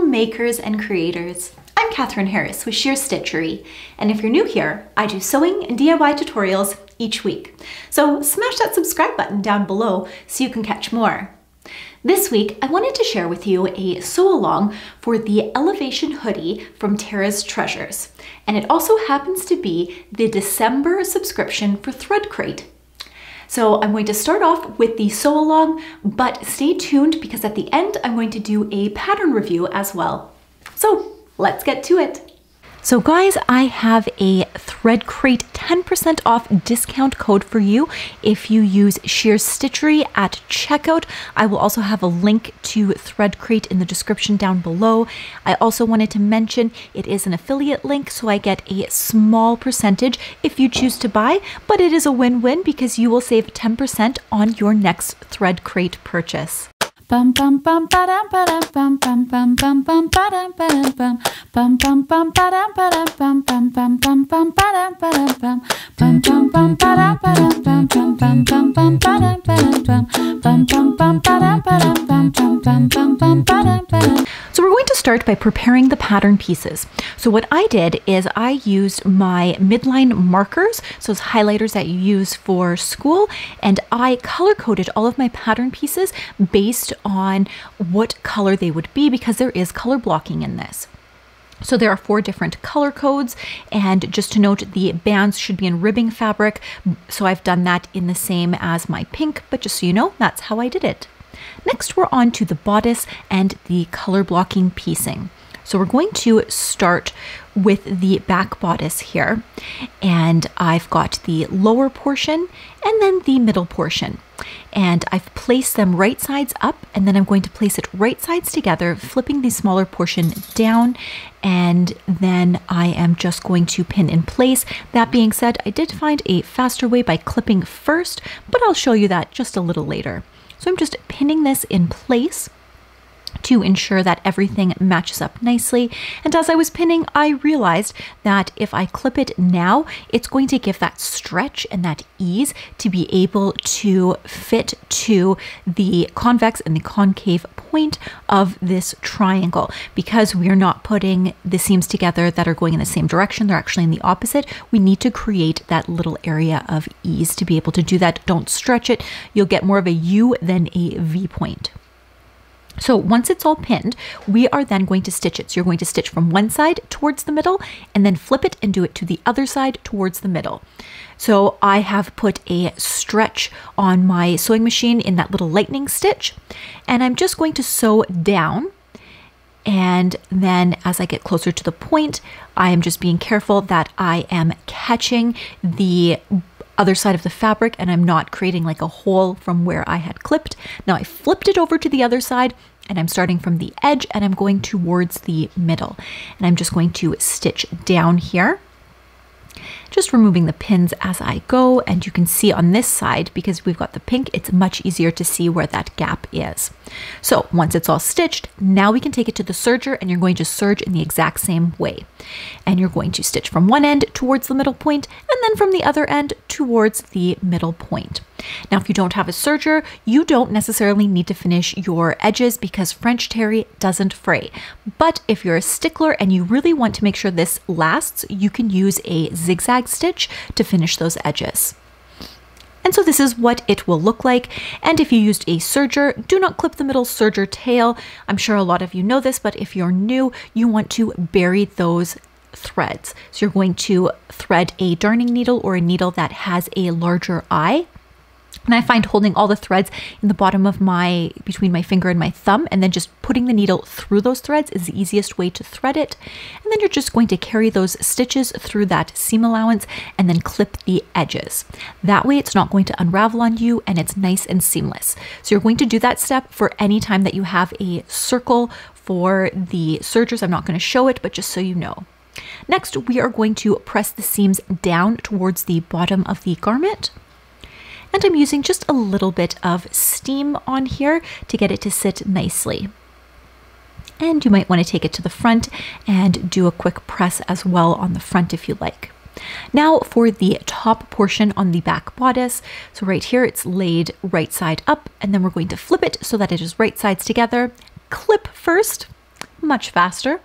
makers and creators. I'm Catherine Harris with SHEERSTITCHERY, and if you're new here, I do sewing and DIY tutorials each week. So smash that subscribe button down below so you can catch more. This week, I wanted to share with you a sew along for the Elevation Hoodie from TERRA'S Treasures. And it also happens to be the December subscription for Thread Crate. So I'm going to start off with the sew along, but stay tuned because at the end, I'm going to do a pattern review as well. So let's get to it. So guys, I have a Thread Crate 10% off discount code for you if you use SHEERSTITCHERY at checkout. I will also have a link to Thread Crate in the description down below. I also wanted to mention it is an affiliate link, so I get a small percentage if you choose to buy, but it is a win-win because you will save 10% on your next Thread Crate purchase. Bum bum bum ba-dum ba-dum bum bum bum bum bum ba-dum ba-dum bum bum bum bum ba-dum ba-dum bum bum bum bum bum ba-dum ba-dum bum bum bum bum ba-dum ba-dum bum bum bum bum bum ba-dum ba-dum bum bum bum bum ba-dum ba-dum bum bum bum bum bum ba-dum ba-dum. So we're going to start by preparing the pattern pieces. So what I did is I used my midline markers, so those highlighters that you use for school, and I color coded all of my pattern pieces based on what color they would be because there is color blocking in this. So there are 4 different color codes, and just to note, the bands should be in ribbing fabric. So I've done that in the same as my pink, but just so you know, that's how I did it. Next, we're on to the bodice and the color blocking piecing. So we're going to start with the back bodice here, and I've got the lower portion and then the middle portion. And I've placed them right sides up, and then I'm going to place it right sides together, flipping the smaller portion down, and then I am just going to pin in place. That being said, I did find a faster way by clipping first, but I'll show you that just a little later. So I'm just pinning this in place to ensure that everything matches up nicely. And as I was pinning, I realized that if I clip it now, it's going to give that stretch and that ease to be able to fit to the convex and the concave point of this triangle. Because we are not putting the seams together that are going in the same direction, they're actually in the opposite. We need to create that little area of ease to be able to do that. Don't stretch it. You'll get more of a U than a V point. So once it's all pinned, we are then going to stitch it. So you're going to stitch from one side towards the middle and then flip it and do it to the other side towards the middle. So I have put a stretch on my sewing machine in that little lightning stitch, and I'm just going to sew down. And then as I get closer to the point, I am just being careful that I am catching the other side of the fabric and I'm not creating like a hole from where I had clipped. Now I flipped it over to the other side and I'm starting from the edge and I'm going towards the middle. And I'm just going to stitch down here, just removing the pins as I go. And you can see on this side, because we've got the pink, it's much easier to see where that gap is. So once it's all stitched, now we can take it to the serger and you're going to serge in the exact same way. And you're going to stitch from one end towards the middle point and then from the other end towards the middle point. Now, if you don't have a serger, you don't necessarily need to finish your edges because French terry doesn't fray. But if you're a stickler and you really want to make sure this lasts, you can use a zigzag stitch to finish those edges. And so this is what it will look like. And if you used a serger, do not clip the middle serger tail. I'm sure a lot of you know this, but if you're new, you want to bury those threads. So you're going to thread a darning needle or a needle that has a larger eye. And I find holding all the threads in the bottom of between my finger and my thumb, and then just putting the needle through those threads is the easiest way to thread it. And then you're just going to carry those stitches through that seam allowance and then clip the edges. That way it's not going to unravel on you and it's nice and seamless. So you're going to do that step for any time that you have a circle for the sergers. I'm not going to show it, but just so you know. Next, we are going to press the seams down towards the bottom of the garment. And I'm using just a little bit of steam on here to get it to sit nicely. And you might want to take it to the front and do a quick press as well on the front if you like. Now for the top portion on the back bodice. So right here it's laid right side up, and then we're going to flip it so that it is right sides together. Clip first, much faster.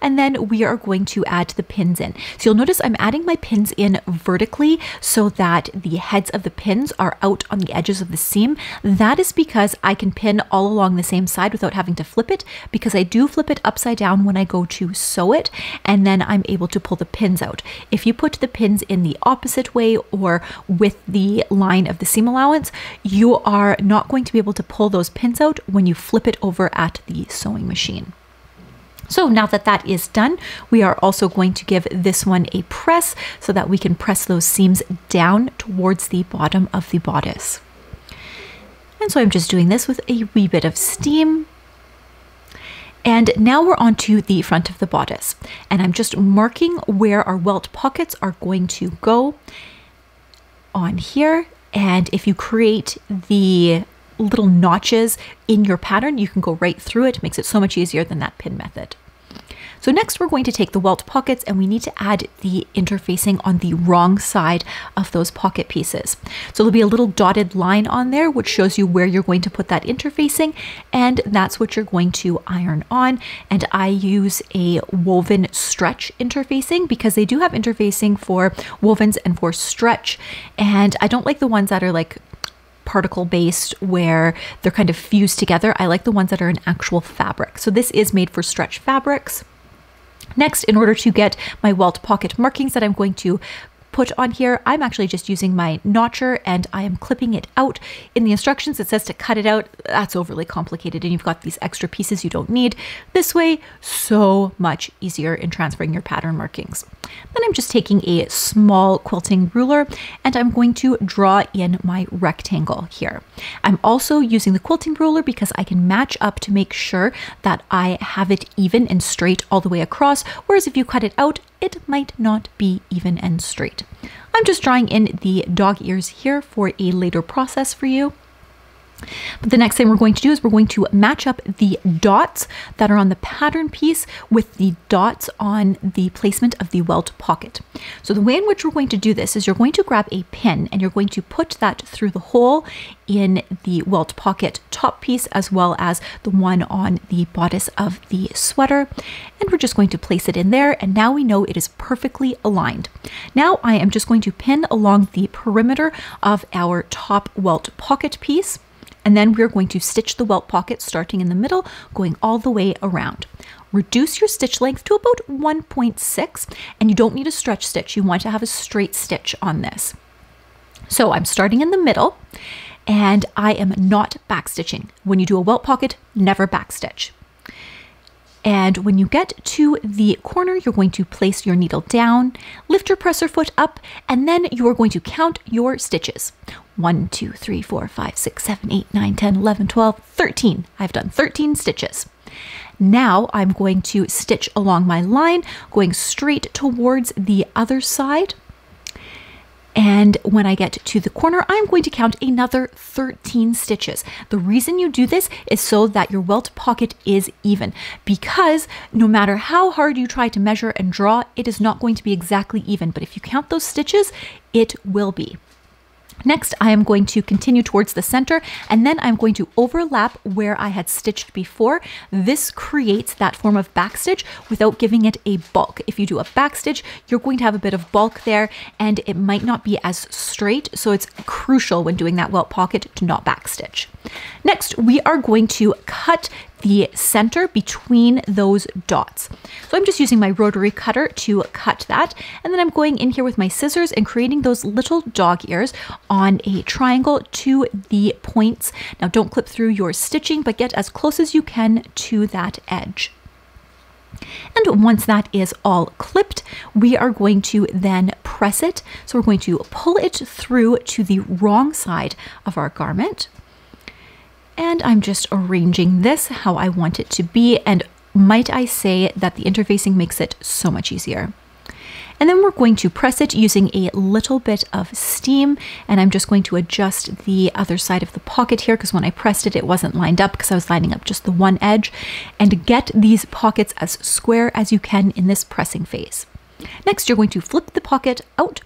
And then we are going to add the pins in. So you'll notice I'm adding my pins in vertically so that the heads of the pins are out on the edges of the seam. That is because I can pin all along the same side without having to flip it, because I do flip it upside down when I go to sew it, and then I'm able to pull the pins out. If you put the pins in the opposite way or with the line of the seam allowance, you are not going to be able to pull those pins out when you flip it over at the sewing machine. So now that that is done, we are also going to give this one a press so that we can press those seams down towards the bottom of the bodice. And so I'm just doing this with a wee bit of steam. And now we're on to the front of the bodice. And I'm just marking where our welt pockets are going to go on here. And if you create the little notches in your pattern, you can go right through it. It makes it so much easier than that pin method. So next we're going to take the welt pockets and we need to add the interfacing on the wrong side of those pocket pieces. So there'll be a little dotted line on there which shows you where you're going to put that interfacing, and that's what you're going to iron on. And I use a woven stretch interfacing because they do have interfacing for wovens and for stretch, and I don't like the ones that are like particle based where they're kind of fused together. I like the ones that are an actual fabric. So this is made for stretch fabrics. Next, in order to get my welt pocket markings that I'm going to put on here, I'm actually just using my notcher and I am clipping it out. In the instructions it says to cut it out. That's overly complicated and you've got these extra pieces you don't need. This way, so much easier in transferring your pattern markings. Then I'm just taking a small quilting ruler and I'm going to draw in my rectangle here. I'm also using the quilting ruler because I can match up to make sure that I have it even and straight all the way across, whereas if you cut it out, it might not be even and straight. I'm just drawing in the dog ears here for a later process for you. But the next thing we're going to do is we're going to match up the dots that are on the pattern piece with the dots on the placement of the welt pocket. So the way in which we're going to do this is you're going to grab a pin and you're going to put that through the hole in the welt pocket top piece as well as the one on the bodice of the sweater. And we're just going to place it in there, and now we know it is perfectly aligned. Now I am just going to pin along the perimeter of our top welt pocket piece. And then we're going to stitch the welt pocket starting in the middle, going all the way around. Reduce your stitch length to about 1.6, and you don't need a stretch stitch. You want to have a straight stitch on this. So I'm starting in the middle, and I am not backstitching. When you do a welt pocket, never backstitch. And when you get to the corner, you're going to place your needle down, lift your presser foot up, and then you are going to count your stitches. 1, 2, 3, 4, 5, 6, 7, 8, 9, 10, 11, 12, 13. I've done 13 stitches. Now I'm going to stitch along my line, going straight towards the other side. And when I get to the corner, I'm going to count another 13 stitches. The reason you do this is so that your welt pocket is even, because no matter how hard you try to measure and draw, it is not going to be exactly even. But if you count those stitches, it will be. Next, I am going to continue towards the center, and then I'm going to overlap where I had stitched before. This creates that form of backstitch without giving it a bulk. If you do a backstitch, you're going to have a bit of bulk there, and it might not be as straight, so it's crucial when doing that welt pocket to not backstitch. Next, we are going to cut the center between those dots. So I'm just using my rotary cutter to cut that, and then I'm going in here with my scissors and creating those little dog ears on a triangle to the points. Now don't clip through your stitching, but get as close as you can to that edge. And once that is all clipped, we are going to then press it. So we're going to pull it through to the wrong side of our garment. And I'm just arranging this how I want it to be, and might I say that the interfacing makes it so much easier. And then we're going to press it using a little bit of steam, and I'm just going to adjust the other side of the pocket here because when I pressed it, it wasn't lined up because I was lining up just the one edge. And get these pockets as square as you can in this pressing phase. Next, you're going to flip the pocket out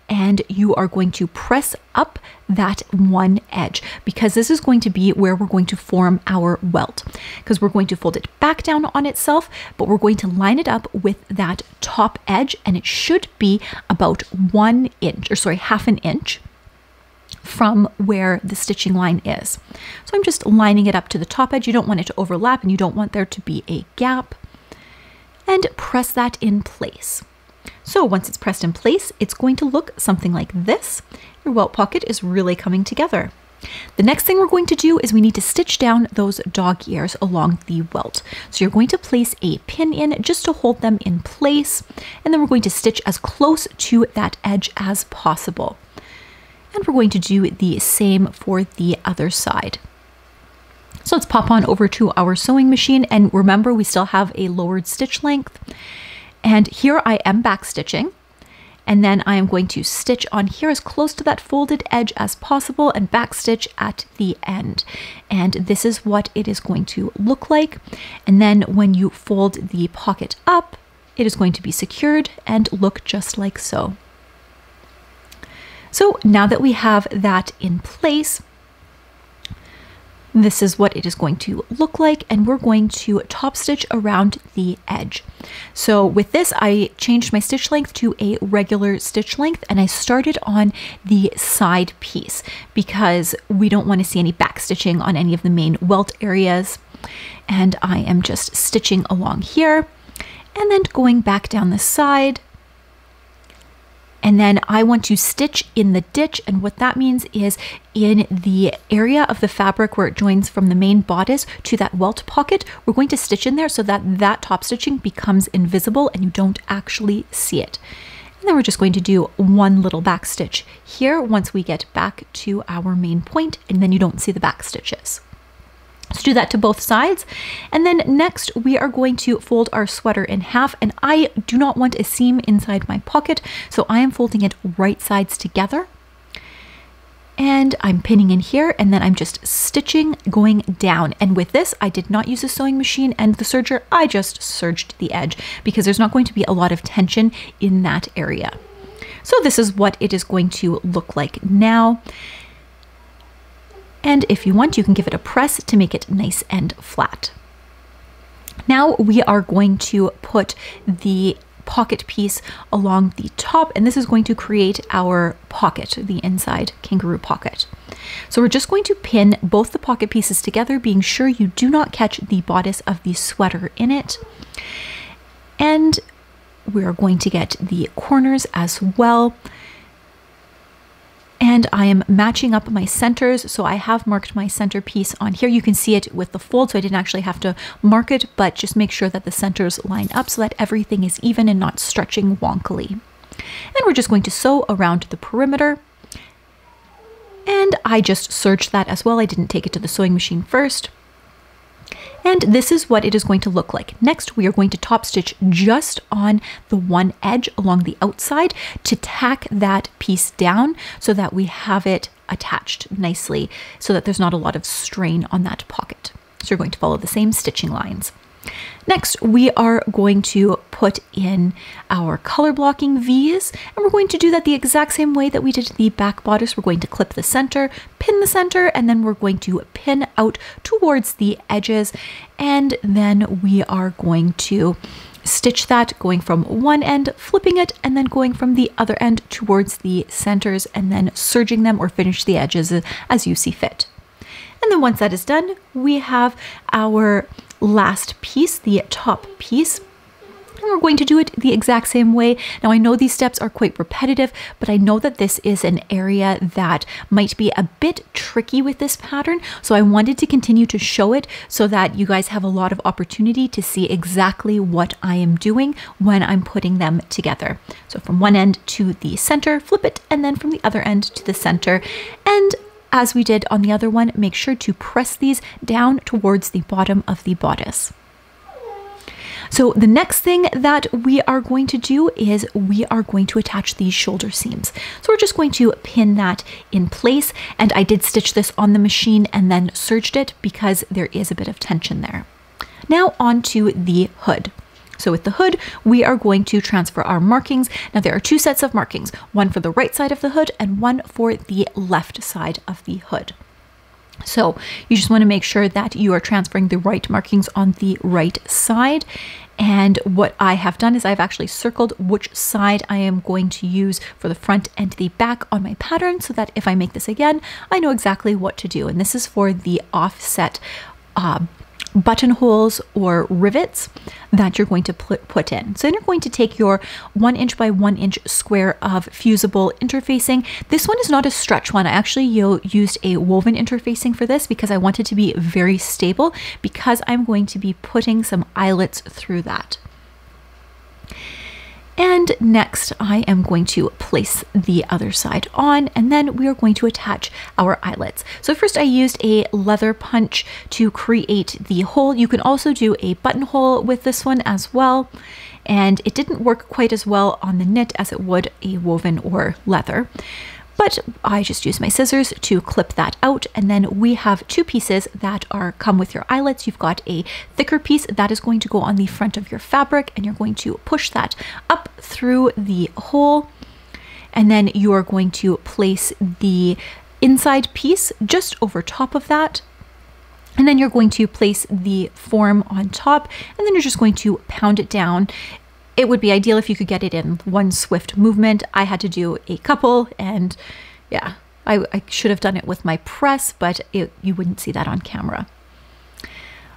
and you are going to press up that one edge, because this is going to be where we're going to form our welt, because we're going to fold it back down on itself, but we're going to line it up with that top edge, and it should be about 1 inch, or sorry, half an inch from where the stitching line is. So I'm just lining it up to the top edge. You don't want it to overlap and you don't want there to be a gap, and press that in place. So once it's pressed in place, it's going to look something like this. Your welt pocket is really coming together. The next thing we're going to do is we need to stitch down those dog ears along the welt. So you're going to place a pin in just to hold them in place, and then we're going to stitch as close to that edge as possible. And we're going to do the same for the other side. So let's pop on over to our sewing machine, and remember we still have a lowered stitch length. And here I am back stitching, and then I am going to stitch on here as close to that folded edge as possible and back stitch at the end. And this is what it is going to look like. And then when you fold the pocket up, it is going to be secured and look just like so. So now that we have that in place, this is what it is going to look like, and we're going to top stitch around the edge. So with this, I changed my stitch length to a regular stitch length, and I started on the side piece because we don't want to see any back stitching on any of the main welt areas. And I am just stitching along here and then going back down the side. And then I want to stitch in the ditch, and what that means is in the area of the fabric where it joins from the main bodice to that welt pocket, we're going to stitch in there so that that top stitching becomes invisible and you don't actually see it. And then we're just going to do one little back stitch here once we get back to our main point, and then you don't see the back stitches. Let's do that to both sides. And then next we are going to fold our sweater in half, and I do not want a seam inside my pocket, so I am folding it right sides together. And I'm pinning in here, and then I'm just stitching going down. And with this, I did not use a sewing machine and the serger, I just serged the edge because there's not going to be a lot of tension in that area. So this is what it is going to look like now. And if you want, you can give it a press to make it nice and flat. Now we are going to put the pocket piece along the top, and this is going to create our pocket, the inside kangaroo pocket. So we're just going to pin both the pocket pieces together, being sure you do not catch the bodice of the sweater in it. And we're going to get the corners as well. And I am matching up my centers, so I have marked my center piece on here. You can see it with the fold, so I didn't actually have to mark it, but just make sure that the centers line up so that everything is even and not stretching wonkily. And we're just going to sew around the perimeter. And I just serged that as well. I didn't take it to the sewing machine first. And this is what it is going to look like. Next, we are going to top stitch just on the one edge along the outside to tack that piece down so that we have it attached nicely so that there's not a lot of strain on that pocket. So you're going to follow the same stitching lines. Next, we are going to put in our color blocking V's, and we're going to do that the exact same way that we did the back bodice. We're going to clip the center, pin the center, and then we're going to pin out towards the edges, and then we are going to stitch that going from one end, flipping it, and then going from the other end towards the centers, and then serging them or finish the edges as you see fit. And then once that is done, we have our last piece, the top piece, and we're going to do it the exact same way. Now I know these steps are quite repetitive, but I know that this is an area that might be a bit tricky with this pattern, so I wanted to continue to show it so that you guys have a lot of opportunity to see exactly what I am doing when I'm putting them together. So from one end to the center, flip it, and then from the other end to the center. And as we did on the other one, make sure to press these down towards the bottom of the bodice. So the next thing that we are going to do is we are going to attach these shoulder seams. So we're just going to pin that in place, and I did stitch this on the machine and then serged it because there is a bit of tension there. Now on to the hood. So with the hood, we are going to transfer our markings. Now there are two sets of markings, one for the right side of the hood and one for the left side of the hood. So you just want to make sure that you are transferring the right markings on the right side. And what I have done is I've actually circled which side I am going to use for the front and the back on my pattern, so that if I make this again, I know exactly what to do. And this is for the offset buttonholes or rivets that you're going to put in. So then you're going to take your 1 inch by 1 inch square of fusible interfacing. This one is not a stretch one. I actually used a woven interfacing for this because I want it to be very stable, because I'm going to be putting some eyelets through that. And next I am going to place the other side on, and then we are going to attach our eyelets. So first I used a leather punch to create the hole. You can also do a buttonhole with this one as well. And it didn't work quite as well on the knit as it would a woven or leather. But I just used my scissors to clip that out, and then we have two pieces that come with your eyelets. You've got a thicker piece that is going to go on the front of your fabric, and you're going to push that up through the hole, and then you are going to place the inside piece just over top of that. And then you're going to place the form on top, and then you're just going to pound it down. It would be ideal if you could get it in one swift movement. I had to do a couple, and yeah, I should have done it with my press, but you wouldn't see that on camera.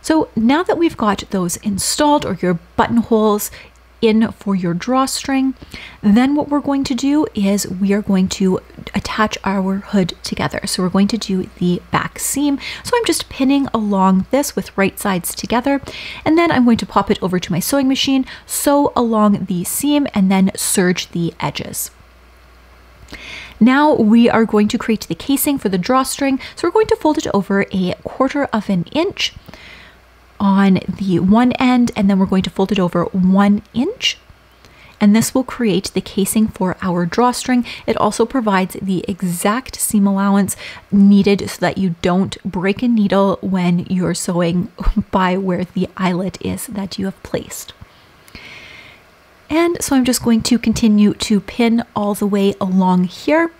So now that we've got those installed, or your buttonholes in for your drawstring, then what we're going to do is we are going to attach our hood together. So we're going to do the back seam. So I'm just pinning along this with right sides together, and then I'm going to pop it over to my sewing machine, sew along the seam, and then serge the edges. Now we are going to create the casing for the drawstring. So we're going to fold it over a 1/4 of an inch on the one end, and then we're going to fold it over 1 inch, and this will create the casing for our drawstring. It also provides the exact seam allowance needed so that you don't break a needle when you're sewing by where the eyelet is that you have placed. And so I'm just going to continue to pin all the way along here,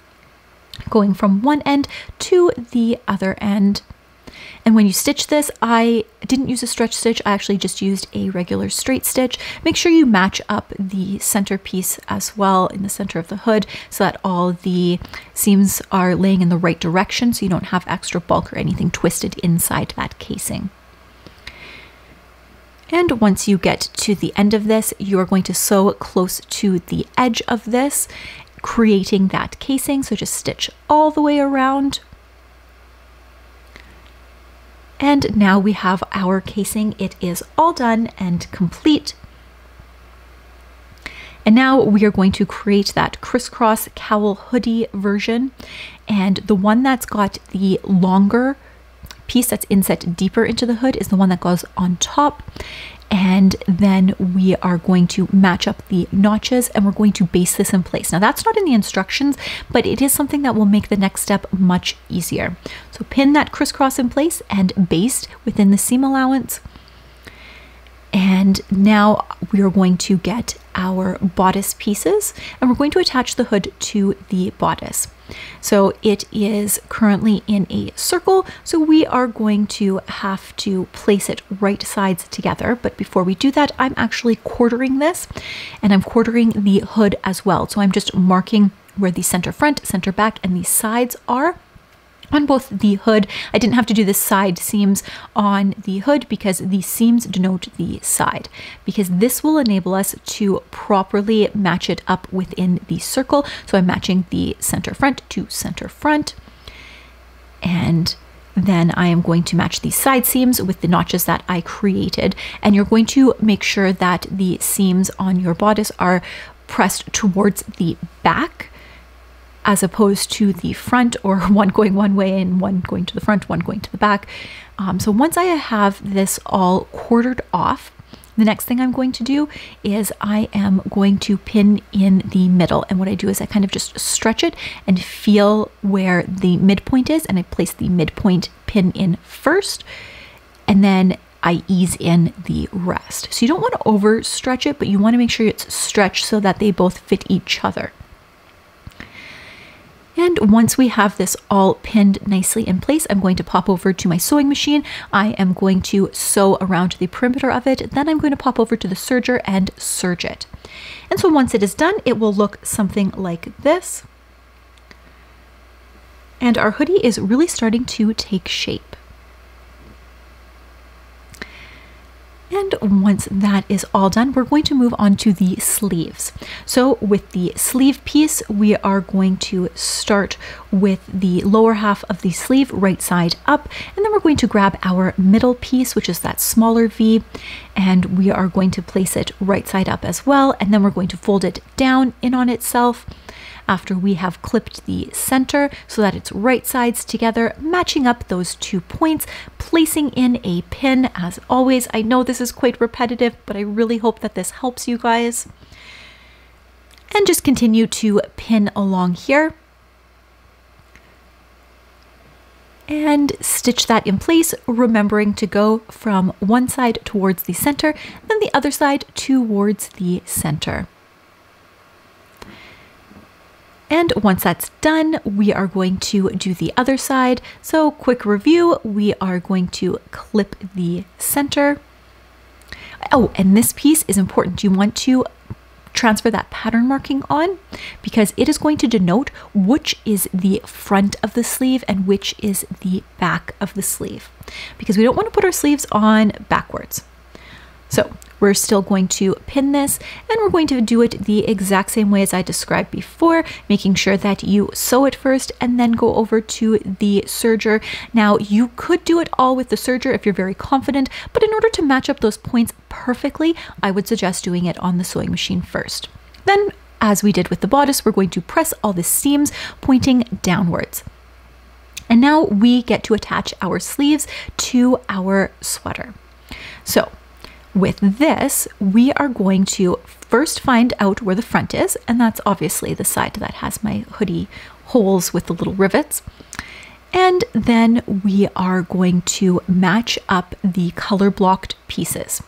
going from one end to the other end. And when you stitch this, I didn't use a stretch stitch, I actually just used a regular straight stitch. Make sure you match up the center piece as well in the center of the hood, so that all the seams are laying in the right direction, so you don't have extra bulk or anything twisted inside that casing. And once you get to the end of this, you are going to sew close to the edge of this, creating that casing. So just stitch all the way around. And now we have our casing. It is all done and complete. And now we are going to create that crisscross cowl hoodie version. And the one that's got the longer piece that's inset deeper into the hood is the one that goes on top. And then we are going to match up the notches, and we're going to baste this in place. Now that's not in the instructions, but it is something that will make the next step much easier. So pin that crisscross in place and baste within the seam allowance. And now we are going to get our bodice pieces, and we're going to attach the hood to the bodice. So it is currently in a circle, so we are going to have to place it right sides together. But before we do that, I'm actually quartering this, and I'm quartering the hood as well. So I'm just marking where the center front, center back, and the sides are on both the hood. I didn't have to do the side seams on the hood because the seams denote the side, because this will enable us to properly match it up within the circle. So I'm matching the center front to center front, and then I am going to match the side seams with the notches that I created. And you're going to make sure that the seams on your bodice are pressed towards the back, as opposed to the front, or one going one way and one going to the front, one going to the back. So once I have this all quartered off, the next thing I'm going to do is I am going to pin in the middle. And what I do is I kind of just stretch it and feel where the midpoint is, and I place the midpoint pin in first. And then I ease in the rest. So you don't want to overstretch it, but you want to make sure it's stretched so that they both fit each other. And once we have this all pinned nicely in place, I'm going to pop over to my sewing machine. I am going to sew around the perimeter of it. Then I'm going to pop over to the serger and serge it. And so once it is done, it will look something like this. And our hoodie is really starting to take shape. And once that is all done, we're going to move on to the sleeves. So with the sleeve piece, we are going to start with the lower half of the sleeve, right side up, and then we're going to grab our middle piece, which is that smaller V, and we are going to place it right side up as well, and then we're going to fold it down in on itself after we have clipped the center so that it's right sides together, matching up those 2 points, placing in a pin as always. I know this is quite repetitive, but I really hope that this helps you guys. And just continue to pin along here and stitch that in place, remembering to go from one side towards the center, then the other side towards the center. And once that's done, we are going to do the other side. So quick review, we are going to clip the center. Oh, and this piece is important. You want to transfer that pattern marking on because it is going to denote which is the front of the sleeve and which is the back of the sleeve, because we don't want to put our sleeves on backwards. So we're still going to pin this, and we're going to do it the exact same way as I described before, making sure that you sew it first and then go over to the serger. Now, you could do it all with the serger if you're very confident, but in order to match up those points perfectly, I would suggest doing it on the sewing machine first. Then, as we did with the bodice, we're going to press all the seams pointing downwards. And now we get to attach our sleeves to our sweater. So, with this, we are going to first find out where the front is, and that's obviously the side that has my hoodie holes with the little rivets. And then we are going to match up the color blocked pieces.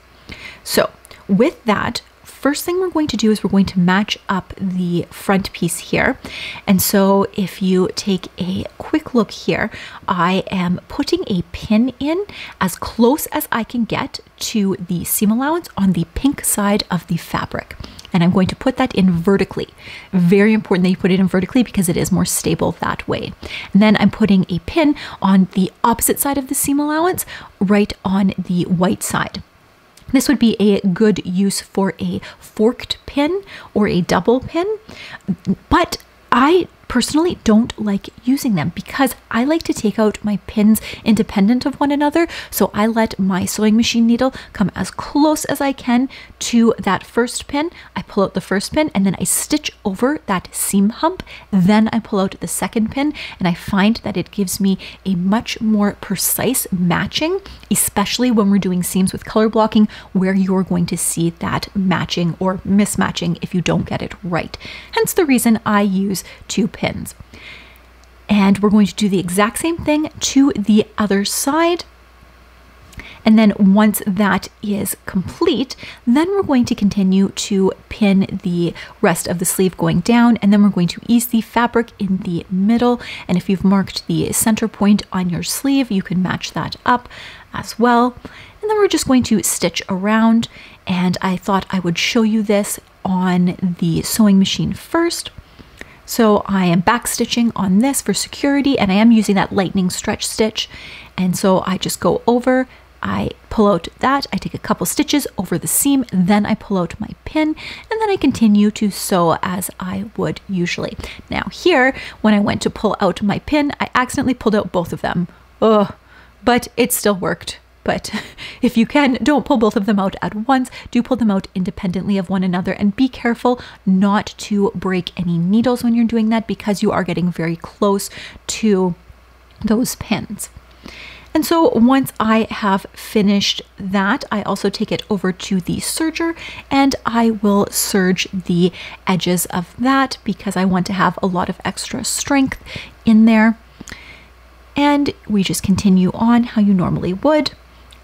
So with that, first thing we're going to do is we're going to match up the front piece here. And so if you take a quick look here, I am putting a pin in as close as I can get to the seam allowance on the pink side of the fabric. And I'm going to put that in vertically. Very important that you put it in vertically because it is more stable that way. And then I'm putting a pin on the opposite side of the seam allowance, right on the white side. This would be a good use for a forked pin or a double pin, but I personally don't like using them because I like to take out my pins independent of one another. So I let my sewing machine needle come as close as I can to that first pin. I pull out the first pin and then I stitch over that seam hump. Then I pull out the second pin, and I find that it gives me a much more precise matching, especially when we're doing seams with color blocking where you're going to see that matching or mismatching if you don't get it right. Hence the reason I use 2 pins. And we're going to do the exact same thing to the other side. And then once that is complete, then we're going to continue to pin the rest of the sleeve going down, and then we're going to ease the fabric in the middle. And if you've marked the center point on your sleeve, you can match that up as well. And then we're just going to stitch around, and I thought I would show you this on the sewing machine first. So I am back stitching on this for security, and I am using that lightning stretch stitch. And so I just go over, I pull out that, I take a couple stitches over the seam, then I pull out my pin, and then I continue to sew as I would usually. Now here, when I went to pull out my pin, I accidentally pulled out both of them. Ugh, but it still worked. But if you can, don't pull both of them out at once. Do pull them out independently of one another, and be careful not to break any needles when you're doing that because you are getting very close to those pins. And so once I have finished that, I also take it over to the serger, and I will serge the edges of that because I want to have a lot of extra strength in there. And we just continue on how you normally would.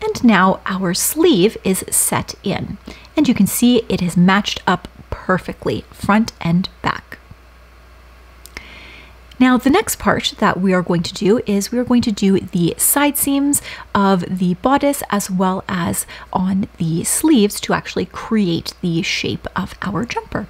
And now our sleeve is set in, and you can see it is matched up perfectly, front and back. Now the next part that we are going to do is we are going to do the side seams of the bodice as well as on the sleeves to actually create the shape of our jumper.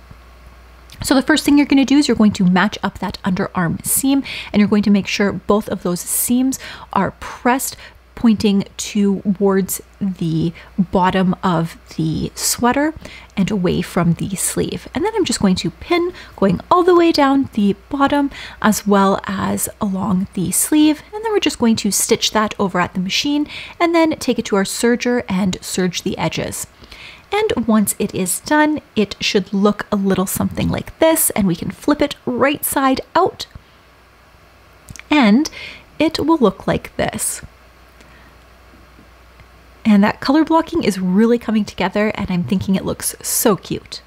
So the first thing you're going to do is you're going to match up that underarm seam, and you're going to make sure both of those seams are pressed pointing towards the bottom of the sweater and away from the sleeve. And then I'm just going to pin going all the way down the bottom as well as along the sleeve. And then we're just going to stitch that over at the machine and then take it to our serger and serge the edges. And once it is done, it should look a little something like this, and we can flip it right side out and it will look like this. And that color blocking is really coming together, and I'm thinking it looks so cute.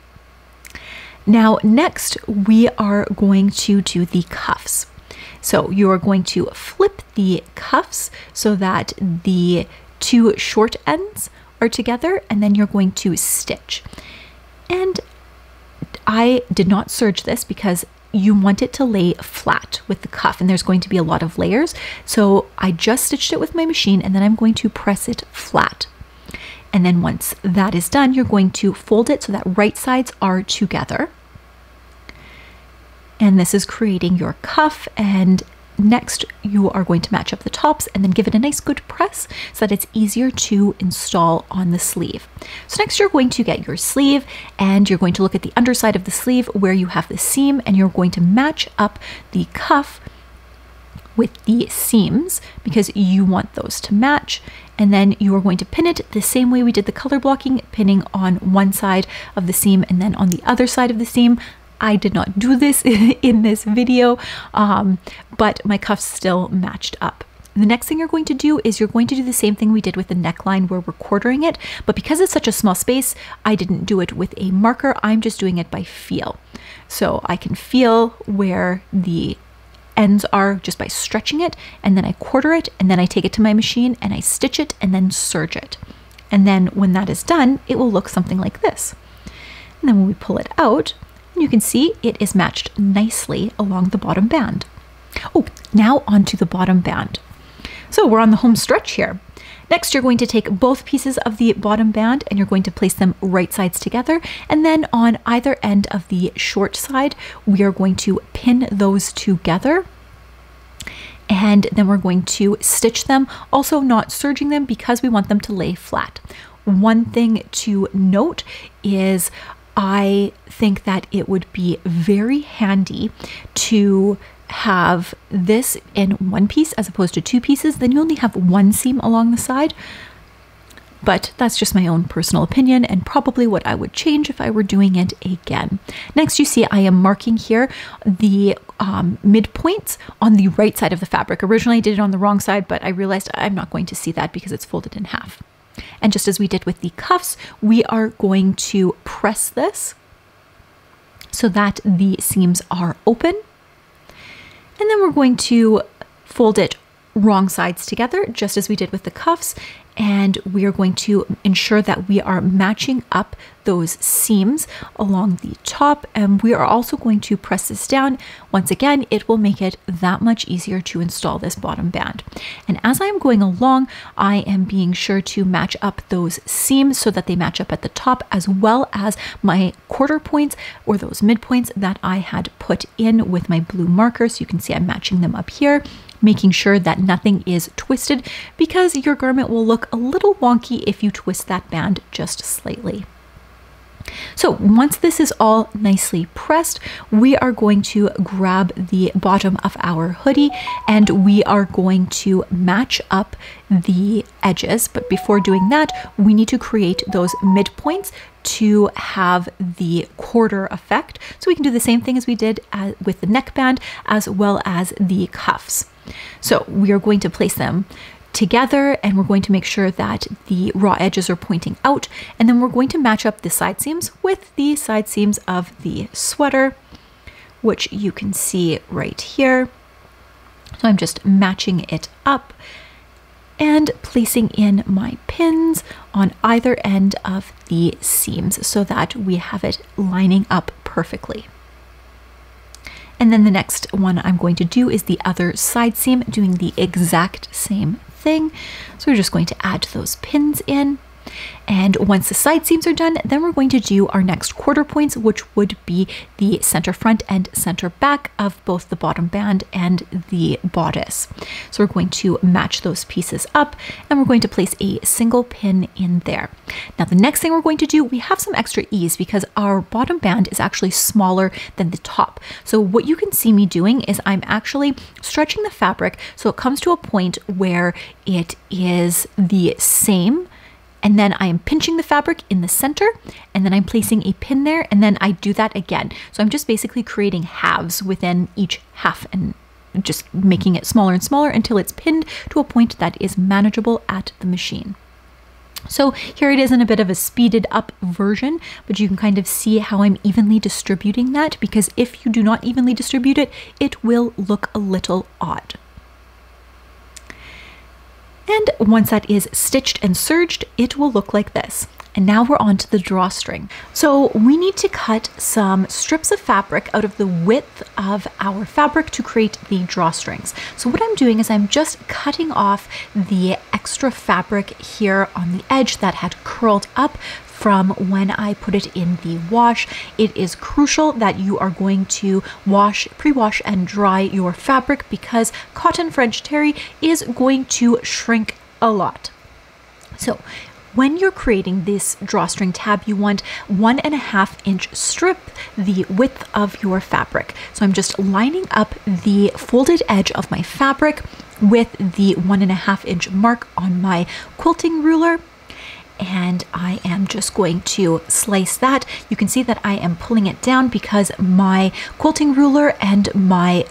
Now next we are going to do the cuffs. So you are going to flip the cuffs so that the two short ends are together, and then you're going to stitch. And I did not serge this because you want it to lay flat with the cuff, and there's going to be a lot of layers. So I just stitched it with my machine, and then I'm going to press it flat. And then once that is done, you're going to fold it so that right sides are together. And this is creating your cuff. And next you are going to match up the tops and then give it a nice good press so that it's easier to install on the sleeve. So next you're going to get your sleeve, and you're going to look at the underside of the sleeve where you have the seam, and you're going to match up the cuff with the seams because you want those to match. And then you are going to pin it the same way we did the color blocking, pinning on one side of the seam and then on the other side of the seam. I did not do this in this video, but my cuffs still matched up. The next thing you're going to do is you're going to do the same thing we did with the neckline where we're quartering it, but because it's such a small space, I didn't do it with a marker. I'm just doing it by feel. So I can feel where the ends are just by stretching it, and then I quarter it, and then I take it to my machine and I stitch it and then serge it. And then when that is done, it will look something like this. And then when we pull it out, you can see it is matched nicely along the bottom band. Oh, now onto the bottom band. So we're on the home stretch here. Next, you're going to take both pieces of the bottom band and you're going to place them right sides together. And then on either end of the short side, we are going to pin those together. And then we're going to stitch them, also not serging them because we want them to lay flat. One thing to note is I think that it would be very handy to have this in one piece as opposed to two pieces. Then you only have one seam along the side. But that's just my own personal opinion and probably what I would change if I were doing it again. Next, you see I am marking here the midpoints on the right side of the fabric. Originally I did it on the wrong side, but I realized I'm not going to see that because it's folded in half. And just as we did with the cuffs, we are going to press this so that the seams are open. And then we're going to fold it wrong sides together, just as we did with the cuffs. And we are going to ensure that we are matching up those seams along the top. And we are also going to press this down. Once again, it will make it that much easier to install this bottom band. And as I'm going along, I am being sure to match up those seams so that they match up at the top, as well as my quarter points or those midpoints that I had put in with my blue marker. So you can see I'm matching them up here, making sure that nothing is twisted, because your garment will look a little wonky if you twist that band just slightly. So once this is all nicely pressed, we are going to grab the bottom of our hoodie and we are going to match up the edges. But before doing that, we need to create those midpoints to have the quarter effect. So we can do the same thing as we did with the neckband as well as the cuffs. So we are going to place them together and we're going to make sure that the raw edges are pointing out, and then we're going to match up the side seams with the side seams of the sweater, which you can see right here. So I'm just matching it up, and placing in my pins on either end of the seams so that we have it lining up perfectly. And then the next one I'm going to do is the other side seam, doing the exact same thing. So we're just going to add those pins in. And once the side seams are done, then we're going to do our next quarter points, which would be the center front and center back of both the bottom band and the bodice. So we're going to match those pieces up, and we're going to place a single pin in there. Now the next thing we're going to do, we have some extra ease because our bottom band is actually smaller than the top. So what you can see me doing is I'm actually stretching the fabric so it comes to a point where it is the same, and then I am pinching the fabric in the center, and then I'm placing a pin there, and then I do that again. So I'm just basically creating halves within each half and just making it smaller and smaller until it's pinned to a point that is manageable at the machine. So here it is in a bit of a speeded up version, but you can kind of see how I'm evenly distributing that, because if you do not evenly distribute it, it will look a little odd. And once that is stitched and serged, it will look like this. And now we're on to the drawstring. So we need to cut some strips of fabric out of the width of our fabric to create the drawstrings. So what I'm doing is I'm just cutting off the extra fabric here on the edge that had curled up from when I put it in the wash. It is crucial that you are going to wash, pre-wash and dry your fabric, because cotton French terry is going to shrink a lot. So when you're creating this drawstring tab, you want 1.5 inch strip the width of your fabric. So I'm just lining up the folded edge of my fabric with the 1.5 inch mark on my quilting ruler. And I am just going to slice that. You can see that I am pulling it down because my quilting ruler and my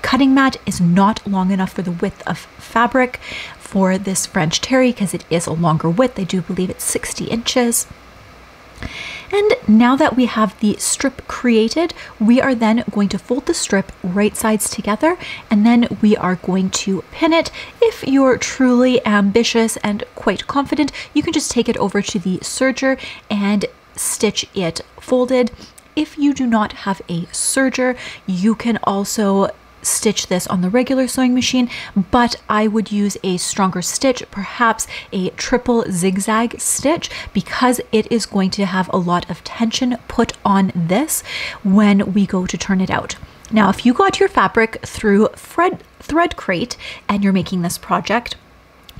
cutting mat is not long enough for the width of fabric for this French terry, because it is a longer width. I do believe it's 60 inches. And now that we have the strip created, we are then going to fold the strip right sides together, and then we are going to pin it. If you're truly ambitious and quite confident, you can just take it over to the serger and stitch it folded. If you do not have a serger, you can also stitch this on the regular sewing machine, but I would use a stronger stitch, perhaps a triple zigzag stitch, because it is going to have a lot of tension put on this when we go to turn it out. Now, if you got your fabric through Thread Crate and you're making this project,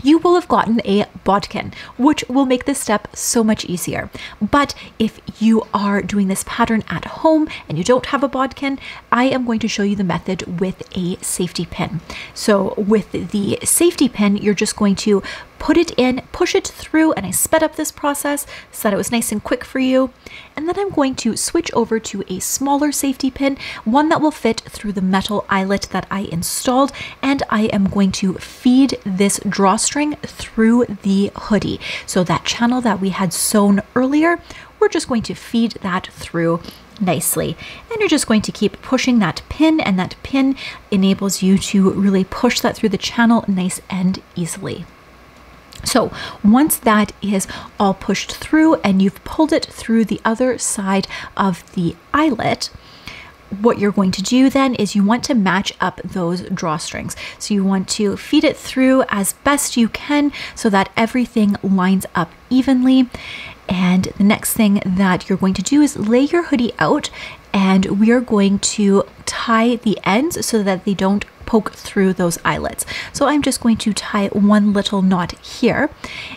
you will have gotten a bodkin, which will make this step so much easier. But if you are doing this pattern at home and you don't have a bodkin, I am going to show you the method with a safety pin. So with the safety pin, you're just going to put it in, push it through, and I sped up this process so that it was nice and quick for you. And then I'm going to switch over to a smaller safety pin, one that will fit through the metal eyelet that I installed, and I am going to feed this drawstring through the hoodie. So that channel that we had sewn earlier, we're just going to feed that through nicely, and you're just going to keep pushing that pin, and that pin enables you to really push that through the channel nice and easily. So once that is all pushed through and you've pulled it through the other side of the eyelet, what you're going to do then is you want to match up those drawstrings. So you want to feed it through as best you can so that everything lines up evenly. And the next thing that you're going to do is lay your hoodie out, and we are going to tie the ends so that they don't poke through those eyelets. So I'm just going to tie one little knot here,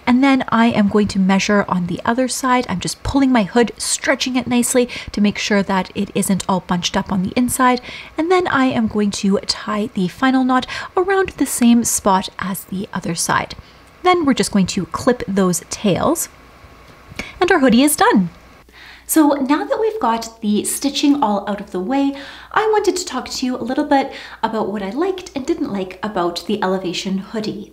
and then I am going to measure on the other side. I'm just pulling my hood, stretching it nicely to make sure that it isn't all bunched up on the inside, and then I am going to tie the final knot around the same spot as the other side. Then we're just going to clip those tails, and our hoodie is done. So now that we've got the stitching all out of the way, I wanted to talk to you a little bit about what I liked and didn't like about the Elevation hoodie.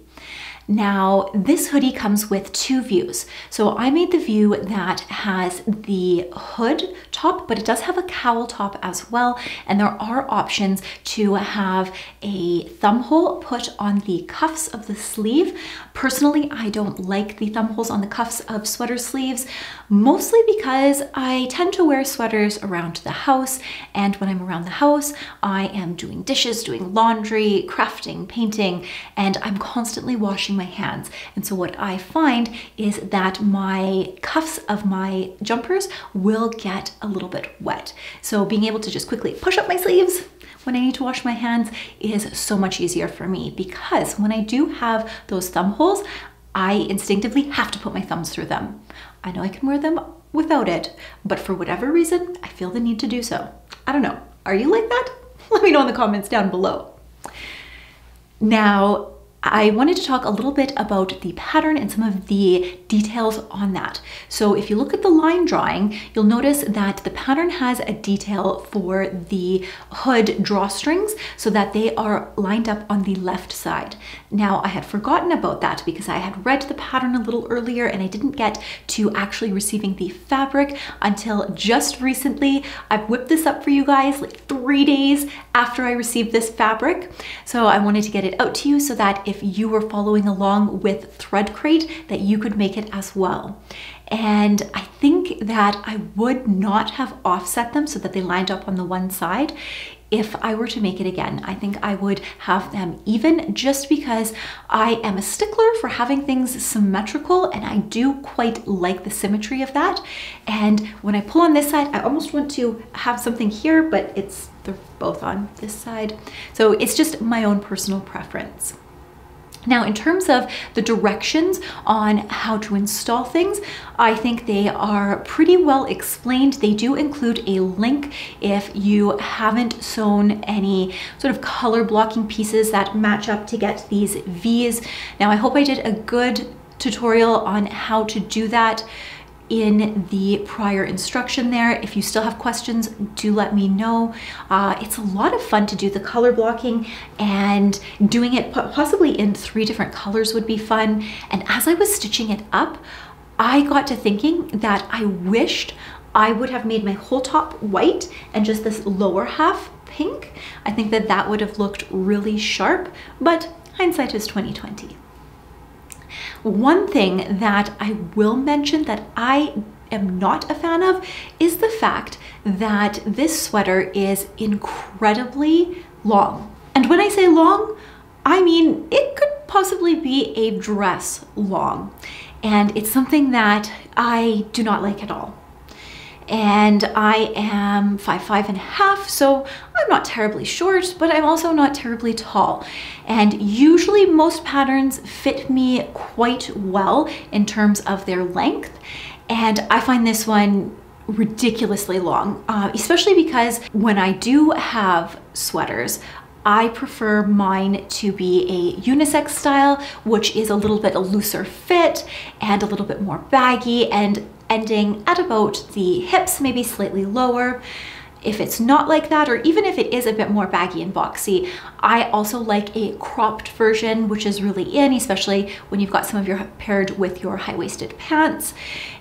Now, this hoodie comes with two views. So I made the view that has the hood top, but it does have a cowl top as well. And there are options to have a thumb hole put on the cuffs of the sleeve. Personally, I don't like the thumb holes on the cuffs of sweater sleeves, mostly because I tend to wear sweaters around the house. And when I'm around the house, I am doing dishes, doing laundry, crafting, painting, and I'm constantly washing my hands. And so what I find is that my cuffs of my jumpers will get a little bit wet. So being able to just quickly push up my sleeves when I need to wash my hands is so much easier for me, because when I do have those thumb holes, I instinctively have to put my thumbs through them. I know I can wear them without it, but for whatever reason, I feel the need to do so. I don't know. Are you like that? Let me know in the comments down below. Now, I wanted to talk a little bit about the pattern and some of the details on that. So if you look at the line drawing, you'll notice that the pattern has a detail for the hood drawstrings so that they are lined up on the left side. Now, I had forgotten about that because I had read the pattern a little earlier and I didn't get to actually receiving the fabric until just recently. I've whipped this up for you guys like 3 days after I received this fabric. So I wanted to get it out to you so that if you were following along with Thread Crate, that you could make it as well. And I think that I would not have offset them so that they lined up on the one side if I were to make it again. I think I would have them even, just because I am a stickler for having things symmetrical and I do quite like the symmetry of that. And when I pull on this side, I almost want to have something here, but they're both on this side. So it's just my own personal preference. Now, in terms of the directions on how to install things, I think they are pretty well explained. They do include a link if you haven't sewn any sort of color blocking pieces that match up to get these V's. Now, I hope I did a good tutorial on how to do that in the prior instruction there. If you still have questions, do let me know. It's a lot of fun to do the color blocking, and doing it possibly in 3 different colors would be fun. And as I was stitching it up, I got to thinking that I wished I would have made my whole top white and just this lower half pink. I think that that would have looked really sharp, but hindsight is 20/20. One thing that I will mention that I am not a fan of is the fact that this sweater is incredibly long. And when I say long, I mean it could possibly be a dress long. And it's something that I do not like at all. And I am 5'5½", so I'm not terribly short, but I'm also not terribly tall. And usually most patterns fit me quite well in terms of their length. And I find this one ridiculously long, especially because when I do have sweaters, I prefer mine to be a unisex style, which is a little bit a looser fit and a little bit more baggy and ending at about the hips, maybe slightly lower. If it's not like that, or even if it is a bit more baggy and boxy, I also like a cropped version, which is really in, especially when you've got some of your paired with your high-waisted pants.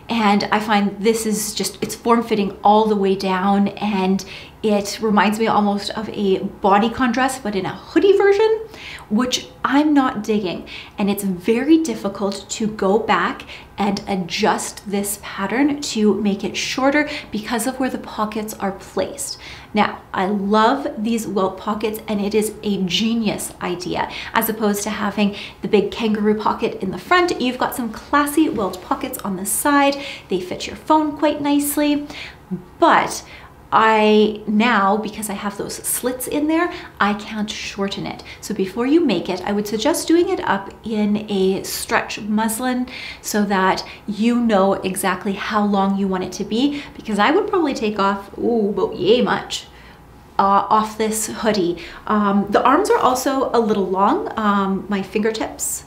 And I find this is just, it's form-fitting all the way down, and it reminds me almost of a bodycon dress, but in a hoodie version, which I'm not digging. And it's very difficult to go back and adjust this pattern to make it shorter because of where the pockets are placed. Now, I love these welt pockets, and it is a genius idea. As opposed to having the big kangaroo pocket in the front, you've got some classy welt pockets on the side. They fit your phone quite nicely, but now, because I have those slits in there, I can't shorten it. So before you make it, I would suggest doing it up in a stretch muslin so that you know exactly how long you want it to be, because I would probably take off, about yay much off this hoodie. The arms are also a little long. My fingertips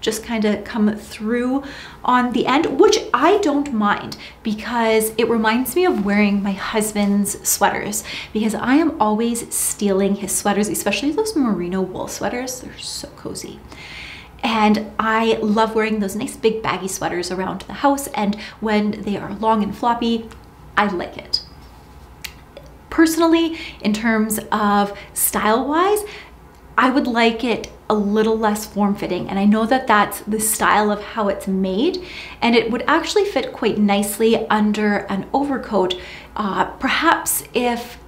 just kind of come through on the end, which I don't mind because it reminds me of wearing my husband's sweaters, because I am always stealing his sweaters, especially those merino wool sweaters. They're so cozy. And I love wearing those nice big baggy sweaters around the house, and when they are long and floppy, I like it. Personally, in terms of style-wise, I would like it a little less form-fitting, and I know that that's the style of how it's made, and it would actually fit quite nicely under an overcoat, perhaps if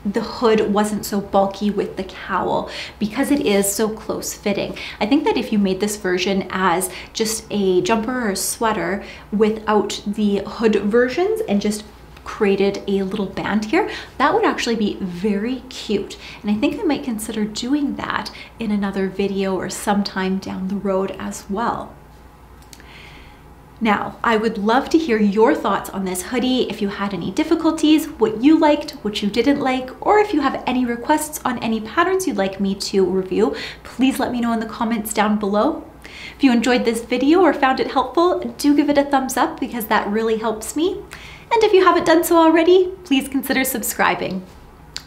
the hood wasn't so bulky with the cowl, because it is so close fitting. I think that if you made this version as just a jumper or a sweater without the hood versions and just created a little band here, that would actually be very cute. And I think I might consider doing that in another video or sometime down the road as well. Now, I would love to hear your thoughts on this hoodie, if you had any difficulties, what you liked, what you didn't like, or if you have any requests on any patterns you'd like me to review, please let me know in the comments down below. If you enjoyed this video or found it helpful, do give it a thumbs up because that really helps me. And if you haven't done so already, please consider subscribing.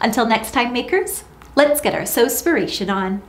Until next time, makers, let's get our sewspiration on.